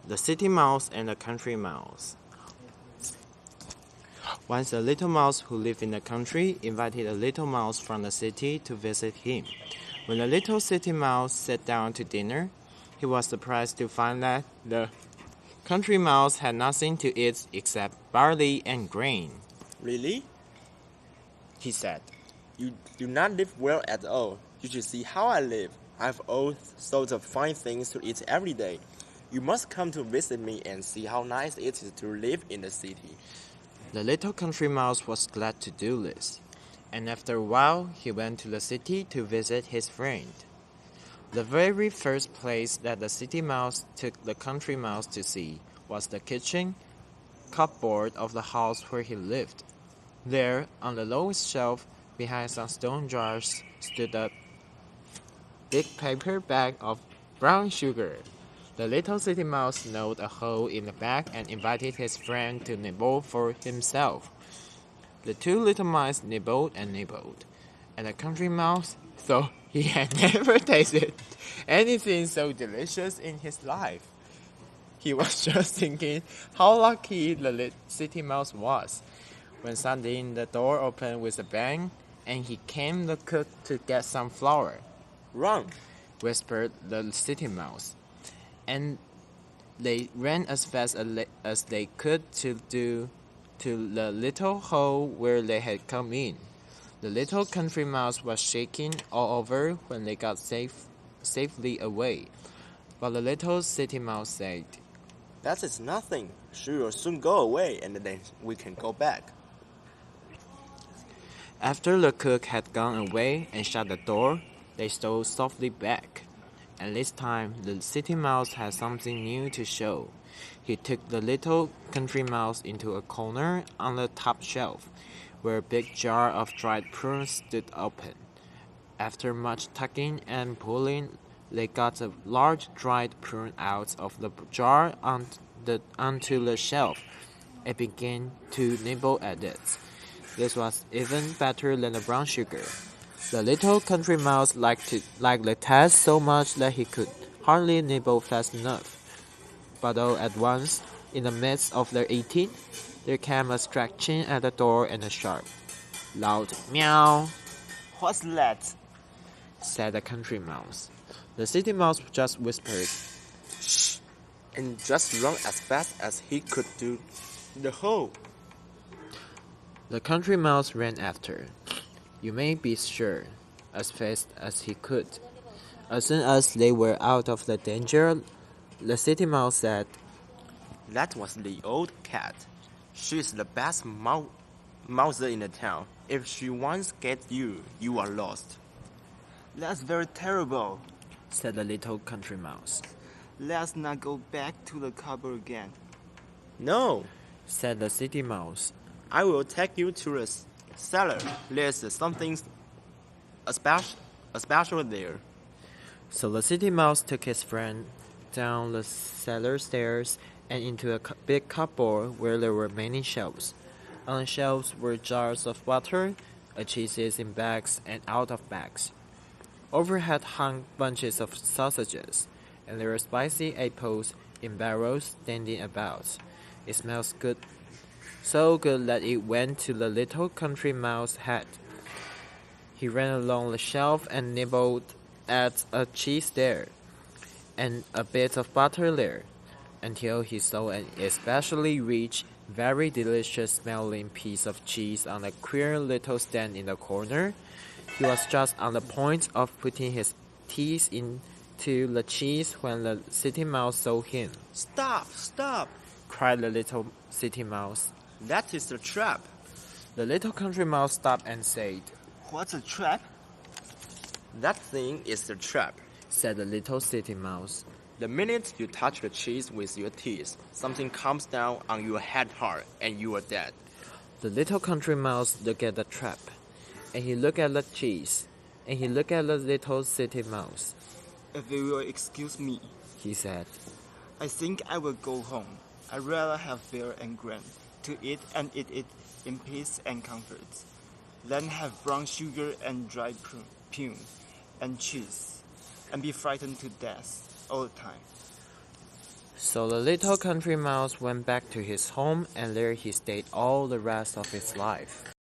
The City Mouse and the Country Mouse. Once a little mouse who lived in the country invited a little mouse from the city to visit him. When the little city mouse sat down to dinner, he was surprised to find that the country mouse had nothing to eat except barley and grain. Really? He said. You do not live well at all. You should see how I live. I have all sorts of fine things to eat every day. You must come to visit me and see how nice it is to live in the city. The little country mouse was glad to do this, and after a while he went to the city to visit his friend. The very first place that the city mouse took the country mouse to see was the kitchen cupboard of the house where he lived. There, on the lowest shelf, behind some stone jars, stood a big paper bag of brown sugar. The little city mouse gnawed a hole in the bag and invited his friend to nibble for himself. The two little mice nibbled and nibbled, and the country mouse thought he had never tasted anything so delicious in his life. He was just thinking how lucky the city mouse was, when suddenly the door opened with a bang, and he came the cook to get some flour. Run, whispered the city mouse, and they ran as fast as they could to the little hole where they had come in. The little country mouse was shaking all over when they got safely away. But the little city mouse said, "That is nothing. She will soon go away, and then we can go back." After the cook had gone away and shut the door, they stole softly back. And this time, the city mouse had something new to show. He took the little country mouse into a corner on the top shelf, where a big jar of dried prunes stood open. After much tugging and pulling, they got a large dried prune out of the jar onto the shelf and began to nibble at it. This was even better than the brown sugar. The little country mouse liked the taste so much that he could hardly nibble fast enough. But all at once, in the midst of their eating, there came a scratching at the door and a sharp, loud meow. "What's that?" said the country mouse. The city mouse just whispered, "Shh," and just ran as fast as he could to the hole. The country mouse ran after, you may be sure, as fast as he could. As soon as they were out of the danger, the city mouse said, "That was the old cat. She is the best mouser in the town. If she once gets you, you are lost." "That's very terrible," said the little country mouse. "Let's not go back to the cupboard again." "No," said the city mouse. "I will take you to the cellar. There's something special there." So the city mouse took his friend down the cellar stairs and into a big cupboard where there were many shelves. On the shelves were jars of water, cheeses in bags and out of bags. Overhead hung bunches of sausages, and there were spicy apples in barrels standing about. It smells good, so good that it went to the little country mouse's head. He ran along the shelf and nibbled at a cheese there, and a bit of butter there, until he saw an especially rich, very delicious-smelling piece of cheese on a queer little stand in the corner. He was just on the point of putting his teeth into the cheese when the city mouse saw him. "Stop, stop," cried the little city mouse. "That is a trap." The little country mouse stopped and said, "What's a trap?" "That thing is a trap. said the little city mouse. The minute you touch the cheese with your teeth, something comes down on your head hard, and you are dead." The little country mouse looked at the trap, and he looked at the cheese, and he looked at the little city mouse. "If you will excuse me," he said, "I think I will go home. I'd rather have beer and grain to eat and eat it in peace and comfort, than have brown sugar and dried prune and cheese, and be frightened to death all the time." So the little country mouse went back to his home, and there he stayed all the rest of his life.